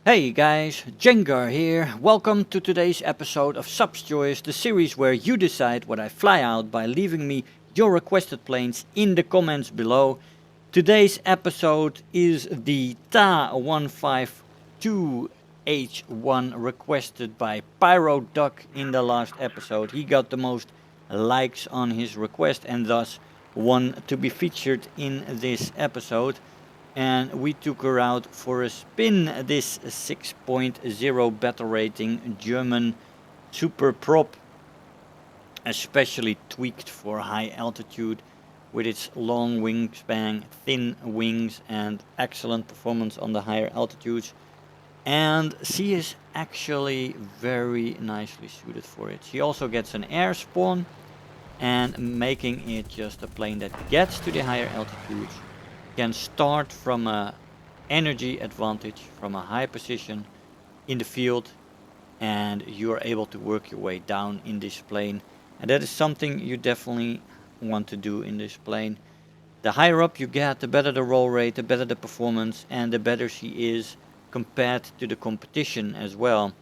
Hey guys, Jengar here. Welcome to today's episode of Subs Choice, the series where you decide what I fly out by leaving me your requested planes in the comments below. Today's episode is the Ta-152 H-1 requested by Pyro Duck in the last episode. He got the most likes on his request and thus won to be featured in this episode. And we took her out for a spin. This 6.0 battle rating German super prop, especially tweaked for high altitude with its long wingspan, thin wings and excellent performance on the higher altitudes. And she is actually very nicely suited for it. She also gets an air spawn and making it just a plane that gets to the higher altitudes, can start from a energy advantage from a high position in the field, and you are able to work your way down in this plane, and that is something you definitely want to do in this plane. The higher up you get, the better the roll rate, the better the performance, and the better she is compared to the competition as well.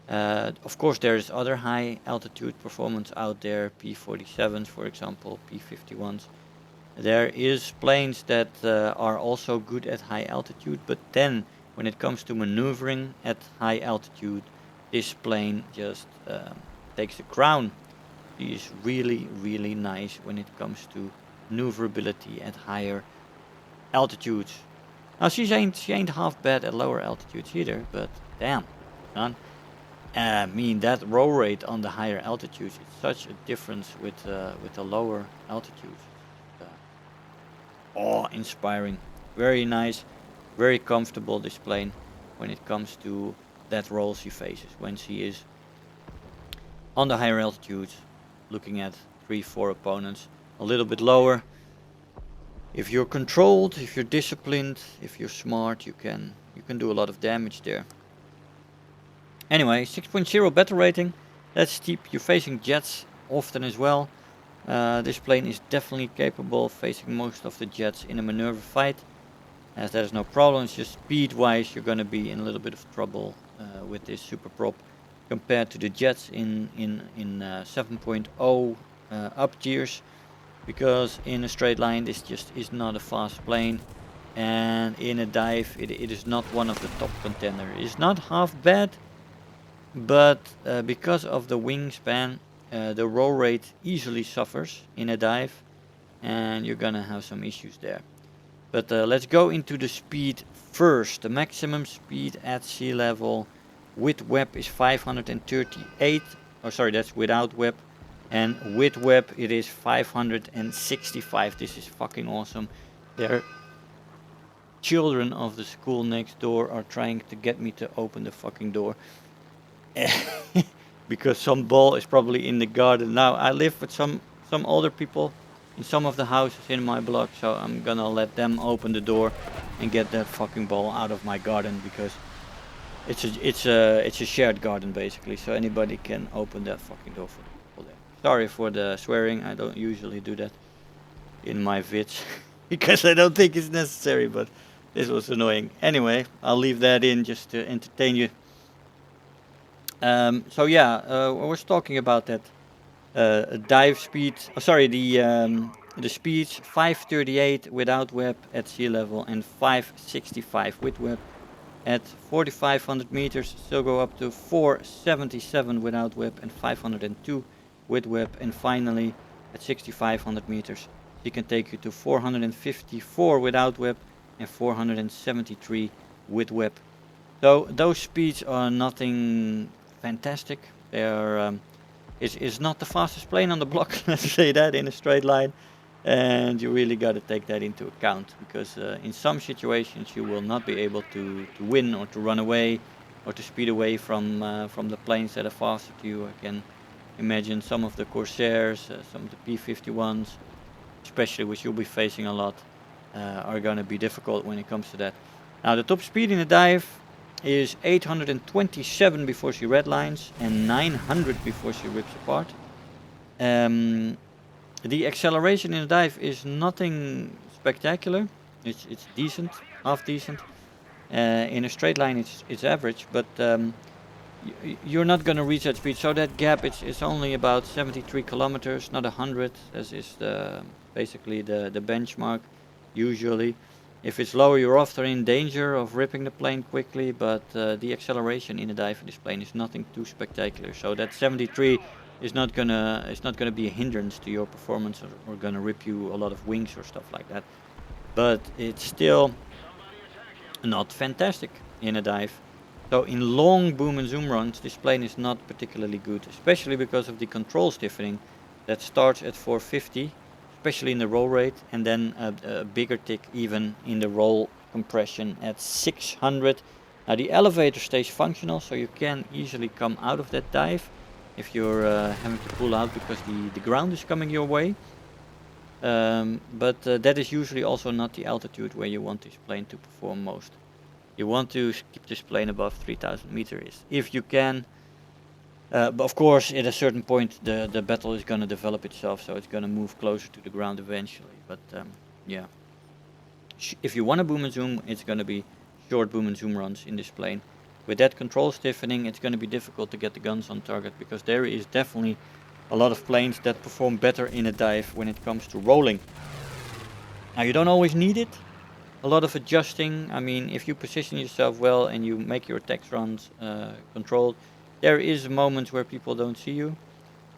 Of course there's other high altitude performance out there, P-47s for example, P-51s. There is planes that are also good at high altitude, but then when it comes to maneuvering at high altitude, this plane just takes the crown. It is really nice when it comes to maneuverability at higher altitudes. Now she ain't half bad at lower altitudes either, but damn, man. I mean, that roll rate on the higher altitudes is such a difference with the lower altitudes. Awe-inspiring, very nice, very comfortable this plane when it comes to that roll she faces when she is on the higher altitudes, looking at 3-4 opponents. A little bit lower, if you're controlled, if you're disciplined, if you're smart, you can do a lot of damage there. Anyway, 6.0 battle rating, that's steep. You're facing jets often as well. This plane is definitely capable of facing most of the jets in a maneuver fight, as there's no problems. Just speed wise you're going to be in a little bit of trouble with this super prop compared to the jets in 7.0 up tiers, because in a straight line this just is not a fast plane, and in a dive it is not one of the top contender. It's not half bad, but because of the wingspan, the roll rate easily suffers in a dive, and you're gonna have some issues there. But let's go into the speed first. The maximum speed at sea level with web is 538. Oh, sorry, that's without web. And with web it is 565. This is fucking awesome. Their children of the school next door are trying to get me to open the fucking door. Because some ball is probably in the garden. Now I live with some older people in some of the houses in my block, so I'm gonna let them open the door and get that fucking ball out of my garden, because it's a shared garden basically, so anybody can open that fucking door for the people there. Sorry for the swearing, I don't usually do that in my vids because I don't think it's necessary, but this was annoying. Anyway, I'll leave that in just to entertain you. So yeah, I was talking about that dive speed. Oh, sorry, the speeds 538 without web at sea level and 565 with web at 4,500 meters. Still go up to 477 without web and 502 with web, and finally at 6,500 meters she can take you to 454 without web and 473 with web. So those speeds are nothing fantastic. They are it's not the fastest plane on the block, let's say that, in a straight line, and you really got to take that into account, because in some situations you will not be able to win or to run away or to speed away from the planes that are faster to you. I can imagine some of the Corsairs, some of the P-51s especially, which you'll be facing a lot, are going to be difficult when it comes to that. Now the top speed in the dive is 827 before she redlines and 900 before she rips apart. The acceleration in the dive is nothing spectacular. It's decent, half decent. In a straight line, it's average, but you're not going to reach that speed. So that gap, it's only about 73 kilometers, not 100, as is basically the benchmark usually. If it's lower, you're often in danger of ripping the plane quickly, but the acceleration in a dive in this plane is nothing too spectacular. So that 73 is not gonna be a hindrance to your performance, or gonna rip you a lot of wings or stuff like that. But it's still not fantastic in a dive. So in long boom and zoom runs, this plane is not particularly good, especially because of the control stiffening that starts at 450, especially in the roll rate, and then a bigger tick even in the roll compression at 600. Now the elevator stays functional, so you can easily come out of that dive if you're having to pull out because the ground is coming your way. But that is usually also not the altitude where you want this plane to perform most. You want to keep this plane above 3000 meters if you can. But of course, at a certain point, the battle is going to develop itself, so it's going to move closer to the ground eventually. But yeah, if you want to boom and zoom, it's going to be short boom and zoom runs in this plane. With that control stiffening, it's going to be difficult to get the guns on target, because there is definitely a lot of planes that perform better in a dive when it comes to rolling. Now, you don't always need it. A lot of adjusting. I mean, if you position yourself well and you make your attack runs controlled, there is moments where people don't see you.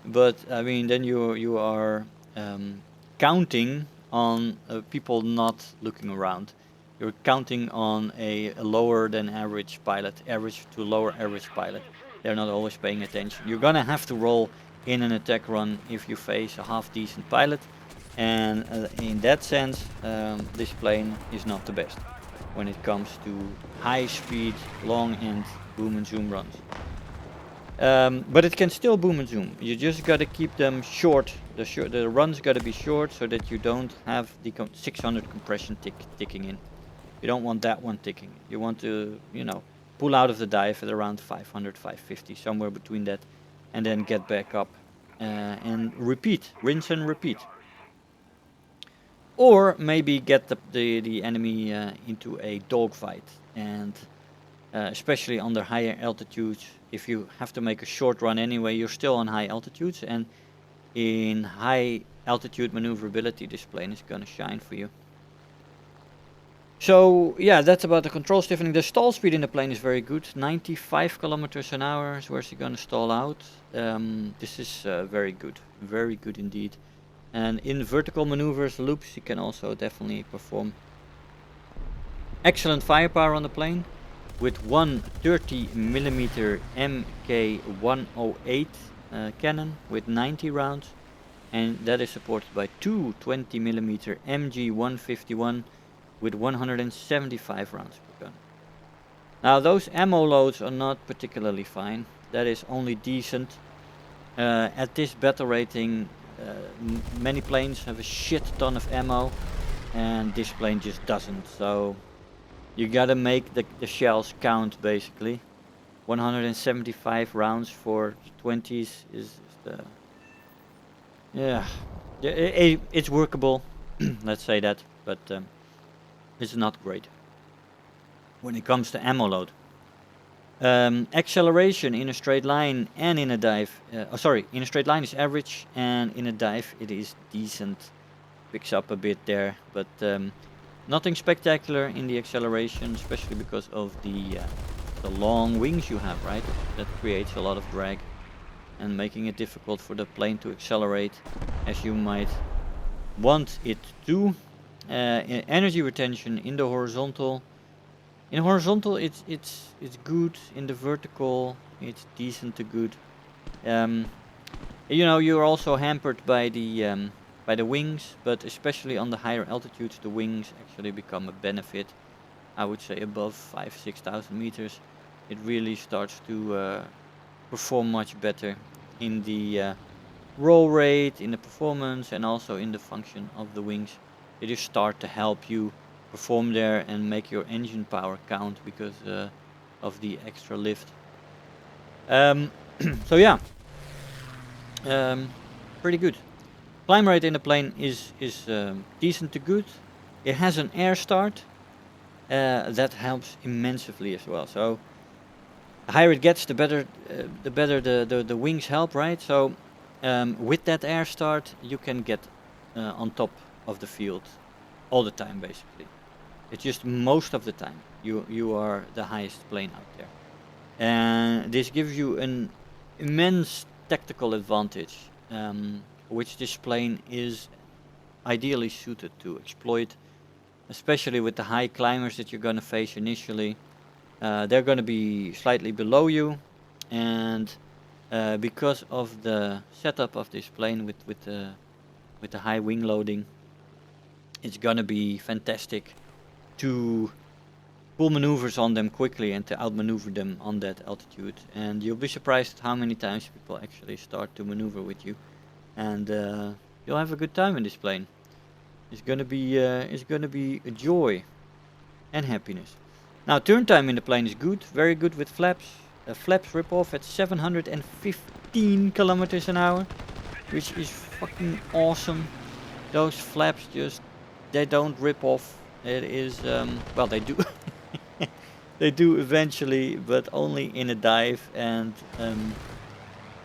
But I mean, then you are counting on people not looking around. You're counting on a lower than average pilot, average to lower average pilot. They're not always paying attention. You're gonna have to roll in an attack run if you face a half decent pilot. And in that sense, this plane is not the best when it comes to high speed, long and boom and zoom runs. But it can still boom and zoom. You just got to keep them short. The runs got to be short so that you don't have the 600 compression ticking in. You don't want that one ticking. You want to, pull out of the dive at around 500, 550, somewhere between that, and then get back up and repeat, rinse and repeat. Or maybe get the enemy into a dogfight, and especially under higher altitudes, if you have to make a short run anyway, you're still on high altitudes, and in high altitude maneuverability, this plane is gonna shine for you. So yeah, that's about the control stiffening. The stall speed in the plane is very good, 95 kilometers an hour is where it's gonna stall out. This is very good indeed. And in vertical maneuvers, loops, you can also definitely perform. Excellent firepower on the plane, with one 30mm Mk108 cannon with 90 rounds, and that is supported by two 20mm MG151 with 175 rounds per gun. Now those ammo loads are not particularly fine. That is only decent. At this battle rating, many planes have a shit ton of ammo, and this plane just doesn't. So you gotta make the shells count, basically. 175 rounds for 20s is the... Yeah, it's workable, let's say that, but it's not great when it comes to ammo load. Acceleration in a straight line and in a dive, in a straight line is average, and in a dive it is decent. Picks up a bit there, but nothing spectacular in the acceleration, especially because of the long wings you have, right? That creates a lot of drag and making it difficult for the plane to accelerate as you might want it to. Energy retention in the horizontal. In horizontal, it's good. In the vertical, it's decent to good. You're also hampered by the wings, but especially on the higher altitudes, the wings actually become a benefit. I would say above 5,000-6,000 meters, it really starts to perform much better in the roll rate, in the performance, and also in the function of the wings. They just start to help you perform there and make your engine power count because of the extra lift. So yeah, pretty good. Climb rate in the plane is decent to good. It has an air start, that helps immensely as well. So the higher it gets, the better the wings help, right? So with that air start, you can get on top of the field all the time, basically. It's just most of the time you are the highest plane out there, and this gives you an immense tactical advantage, which this plane is ideally suited to exploit, especially with the high climbers that you're going to face initially. They're going to be slightly below you, and because of the setup of this plane with the high wing loading, it's going to be fantastic to pull maneuvers on them quickly and to outmaneuver them on that altitude. And you'll be surprised how many times people actually start to maneuver with you, and you'll have a good time in this plane. It's gonna be a joy and happiness. Now turn time in the plane is good, very good with flaps. Flaps rip off at 715 kilometers an hour, which is fucking awesome. Those flaps they don't rip off. It is well, they do. They do eventually, but only in a dive, and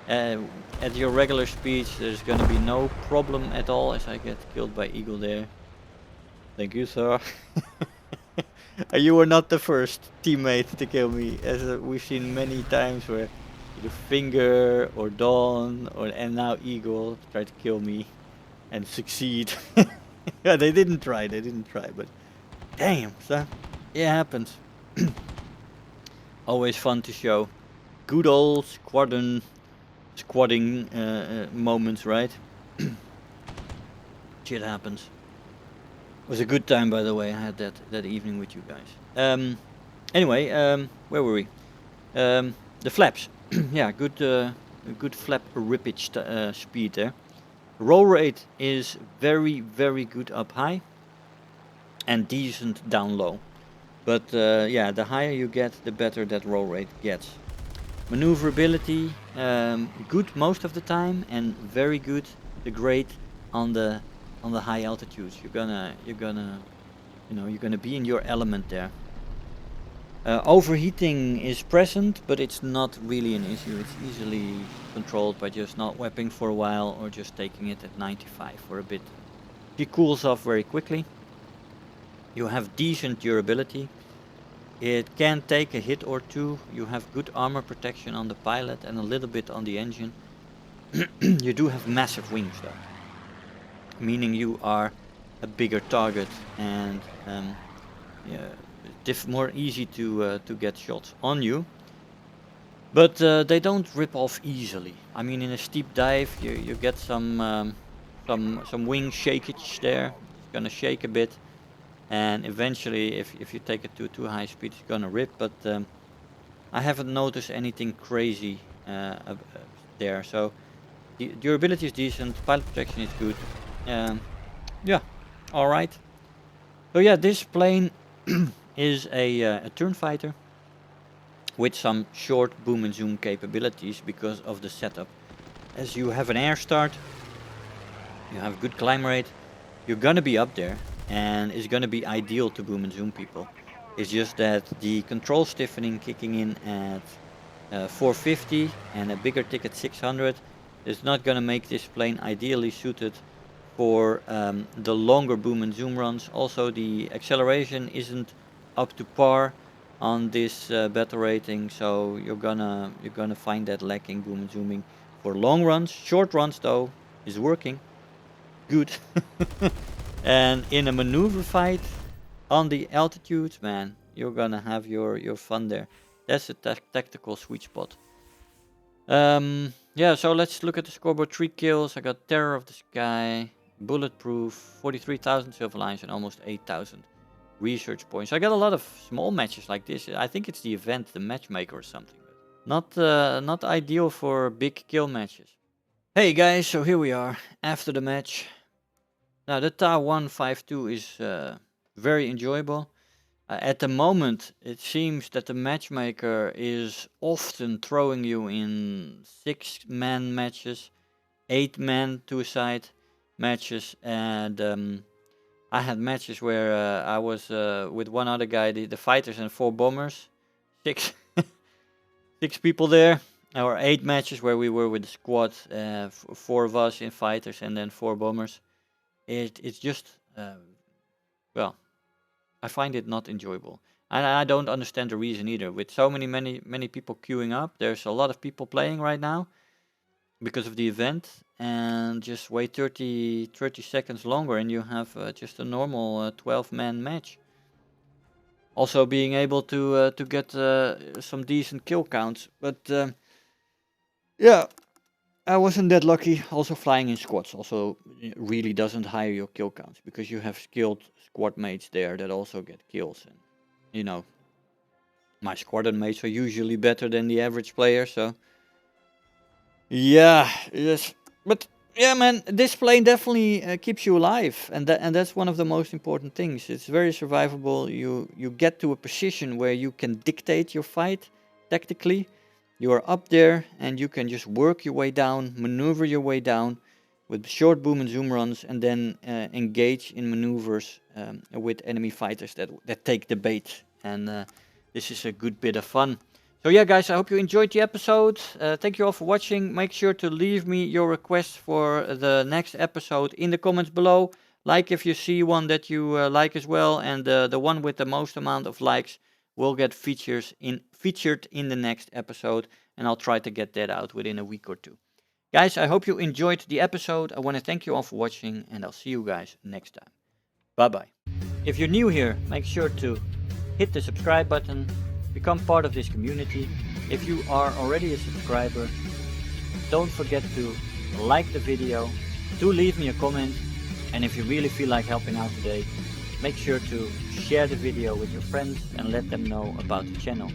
uh, at your regular speeds there's gonna be no problem at all. As I get killed by Eagle there. Thank you, sir. You were not the first teammate to kill me, as we've seen many times where either Finger or Dawn and now Eagle try to kill me and succeed. Yeah, they didn't try, but damn, son, it happens. Always fun to show. Good old squadding moments, right? Shit happens. It was a good time, by the way. I had that evening with you guys. Anyway, where were we? The flaps. Yeah, good flap rippage speed there. Roll rate is very, very good up high and decent down low. But yeah, the higher you get, the better that roll rate gets. Maneuverability, good most of the time, and very good, the great on the high altitudes. You're gonna be in your element there. Overheating is present, but it's not really an issue. It's easily controlled by just not wepping for a while or just taking it at 95 for a bit. It cools off very quickly. You have decent durability. It can take a hit or two. You have good armor protection on the pilot and a little bit on the engine. You do have massive wings though, meaning you are a bigger target and yeah, more easy to get shots on you. But they don't rip off easily. I mean, in a steep dive, you get some wing shakeage there. It's gonna shake a bit, and eventually, if you take it to too high speed, it's gonna rip. But I haven't noticed anything crazy there. So the durability is decent. Pilot protection is good. Yeah, all right. So yeah, this plane is a turn fighter with some short boom and zoom capabilities because of the setup. As you have an air start, you have good climb rate, you're gonna be up there, and it's gonna be ideal to boom and zoom people. It's just that the control stiffening kicking in at 450 and a bigger ticket 600 is not gonna make this plane ideally suited for the longer boom and zoom runs. Also, the acceleration isn't up to par on this beta rating, so you're gonna find that lacking boom and zooming for long runs. Short runs though is working good. And in a maneuver fight on the altitudes, man, you're gonna have your fun there. That's a tactical sweet spot. Yeah, so let's look at the scoreboard. 3 kills. I got Terror of the Sky, Bulletproof, 43,000 silver lines, and almost 8,000 research points. I got a lot of small matches like this. I think it's the event, the matchmaker or something. But not ideal for big kill matches. Hey guys, so here we are after the match. Now the Ta 152 is very enjoyable. At the moment, it seems that the matchmaker is often throwing you in 6-man matches, 8-man two-side matches, and I had matches where I was with one other guy, the fighters and 4 bombers, 6 6 people there, or 8 matches where we were with the squad, 4 of us in fighters and then 4 bombers. It's just well, I find it not enjoyable, and I don't understand the reason either. With so many people queuing up, there's a lot of people playing right now because of the event, and just wait 30 seconds longer and you have just a normal 12-man match. Also being able to get some decent kill counts, but yeah, I wasn't that lucky. Also flying in squads also really doesn't higher your kill counts because you have skilled squad mates there that also get kills, and you know, my squadron mates are usually better than the average player, so yeah, yes, but yeah, man, this plane definitely keeps you alive, and that's one of the most important things. It's very survivable. You get to a position where you can dictate your fight tactically. You are up there, and you can just work your way down, maneuver your way down with short boom and zoom runs, and then engage in maneuvers with enemy fighters that take the bait. And this is a good bit of fun. So yeah, guys, I hope you enjoyed the episode. Thank you all for watching. Make sure to leave me your requests for the next episode in the comments below. Like if you see one that you like as well, and the one with the most amount of likes will get featured in the next episode, and I'll try to get that out within a week or 2. Guys, I hope you enjoyed the episode. I want to thank you all for watching, and I'll see you guys next time. Bye-bye. If you're new here, make sure to hit the subscribe button. Become part of this community. If you are already a subscriber, don't forget to like the video, do leave me a comment, and if you really feel like helping out today, make sure to share the video with your friends and let them know about the channel.